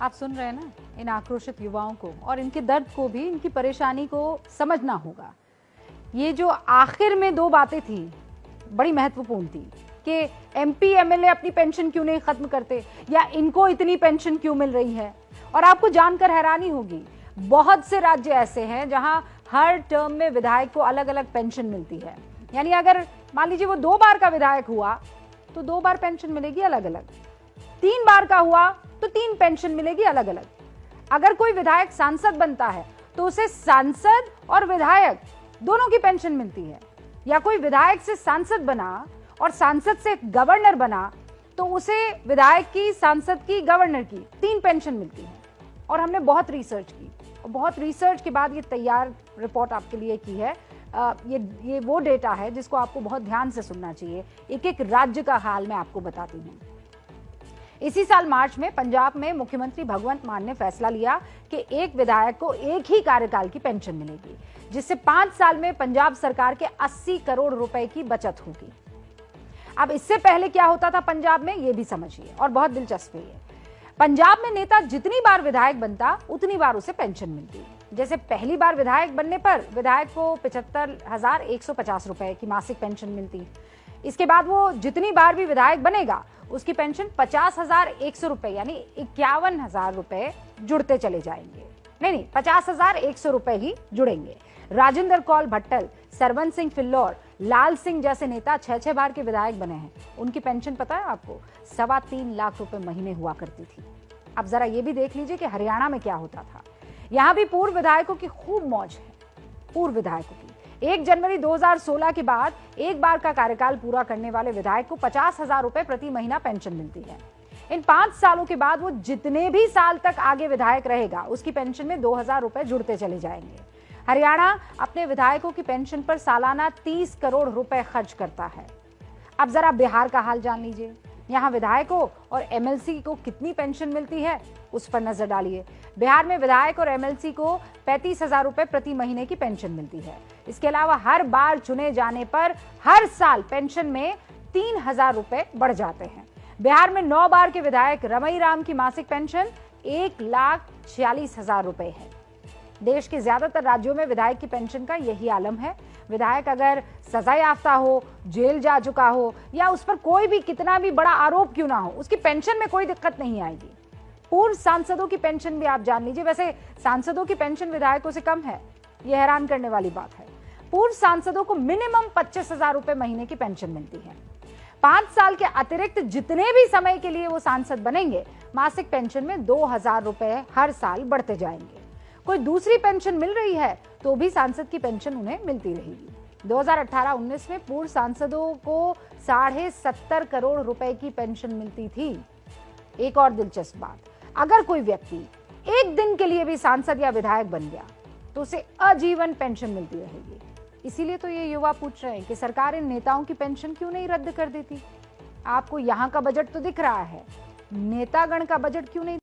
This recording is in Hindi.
आप सुन रहे हैं ना इन आक्रोशित युवाओं को, और इनके दर्द को भी, इनकी परेशानी को समझना होगा। ये जो आखिर में दो बातें थी बड़ी महत्वपूर्ण थी कि एमपी एमएलए अपनी पेंशन क्यों नहीं खत्म करते, या इनको इतनी पेंशन क्यों मिल रही है। और आपको जानकर हैरानी होगी, बहुत से राज्य ऐसे हैं जहां हर टर्म में विधायक को अलग अलग पेंशन मिलती है। यानी अगर मान लीजिए वो 2 बार का विधायक हुआ तो 2 बार पेंशन मिलेगी अलग अलग, 3 बार का हुआ तो 3 पेंशन मिलेगी अलग अलग। अगर कोई विधायक सांसद बनता है तो उसे सांसद और विधायक दोनों की पेंशन मिलती है, या कोई विधायक से सांसद बना और सांसद से गवर्नर बना तो उसे विधायक की, सांसद की, गवर्नर की 3 पेंशन मिलती है। और हमने बहुत रिसर्च की और बहुत रिसर्च के बाद ये तैयार रिपोर्ट आपके लिए की है। ये वो डेटा है जिसको आपको बहुत ध्यान से सुनना चाहिए। एक एक राज्य का हाल मैं आपको बताती हूँ। इसी साल मार्च में पंजाब में मुख्यमंत्री भगवंत मान ने फैसला लिया कि एक विधायक को एक ही कार्यकाल की पेंशन मिलेगी, जिससे 5 साल में पंजाब सरकार के 80 करोड़ रुपए की बचत होगी। अब इससे पहले क्या होता था पंजाब में, ये भी समझिए, और बहुत दिलचस्प है। पंजाब में नेता जितनी बार विधायक बनता उतनी बार उसे पेंशन मिलती। जैसे पहली बार विधायक बनने पर विधायक को 75,150 रुपए की मासिक पेंशन मिलती। इसके बाद वो जितनी बार भी विधायक बनेगा उसकी पेंशन 50,100 रुपए यानी 51,000 रुपए जुड़ते चले जाएंगे। नहीं, 50,100 रुपए ही जुड़ेंगे। राजेंद्र कौल भट्टल, सरवन सिंह फिल्लौर, लाल सिंह जैसे नेता 6 बार के विधायक बने हैं। उनकी पेंशन पता है आपको 3.25 लाख रुपए महीने हुआ करती थी। अब जरा ये भी देख लीजिए कि हरियाणा में क्या होता था। यहाँ भी पूर्व विधायकों की खूब मौज है। पूर्व विधायकों की 1 जनवरी 2016 के बाद एक बार का कार्यकाल पूरा करने वाले विधायक को 50,000 रुपए प्रति महीना पेंशन मिलती है। इन 5 सालों के बाद वो जितने भी साल तक आगे विधायक रहेगा उसकी पेंशन में 2,000 रुपए जुड़ते चले जाएंगे। हरियाणा अपने विधायकों की पेंशन पर सालाना 30 करोड़ रुपए खर्च करता है। अब जरा बिहार का हाल जान लीजिए। यहाँ विधायकों और एमएलसी को कितनी पेंशन मिलती है उस पर नजर डालिए। बिहार में विधायक और एमएलसी को 35,000 रुपए प्रति महीने की पेंशन मिलती है। इसके अलावा हर बार चुने जाने पर हर साल पेंशन में 3,000 रुपए बढ़ जाते हैं। बिहार में 9 बार के विधायक रमई राम की मासिक पेंशन 1,46,000 रुपए है। देश के ज्यादातर राज्यों में विधायक की पेंशन का यही आलम है। विधायक अगर सजा याफ्ता हो, जेल जा चुका हो, या उस पर कोई भी कितना भी बड़ा आरोप क्यों ना हो, उसकी पेंशन में कोई दिक्कत नहीं आएगी। पूर्व सांसदों की पेंशन भी आप जान लीजिए। वैसे सांसदों की पेंशन विधायकों से कम है, यह हैरान करने वाली बात है। पूर्व सांसदों को मिनिमम 25,000 रुपए महीने की पेंशन मिलती है। 5 साल के अतिरिक्त जितने भी समय के लिए वो सांसद बनेंगे, मासिक पेंशन में 2,000 रुपए हर साल बढ़ते जाएंगे। कोई दूसरी पेंशन मिल रही है तो भी सांसद की पेंशन उन्हें मिलती रहेगी। 2018-19 में पूर्व सांसदों को 70.5 करोड़ रुपए की पेंशन मिलती थी। एक और दिलचस्प बात, अगर कोई व्यक्ति एक दिन के लिए भी सांसद या विधायक बन गया तो उसे आजीवन पेंशन मिलती रहेगी। इसीलिए तो ये युवा पूछ रहे हैं कि सरकार इन नेताओं की पेंशन क्यों नहीं रद्द कर देती। आपको यहाँ का बजट तो दिख रहा है, नेतागण का बजट क्यों नहीं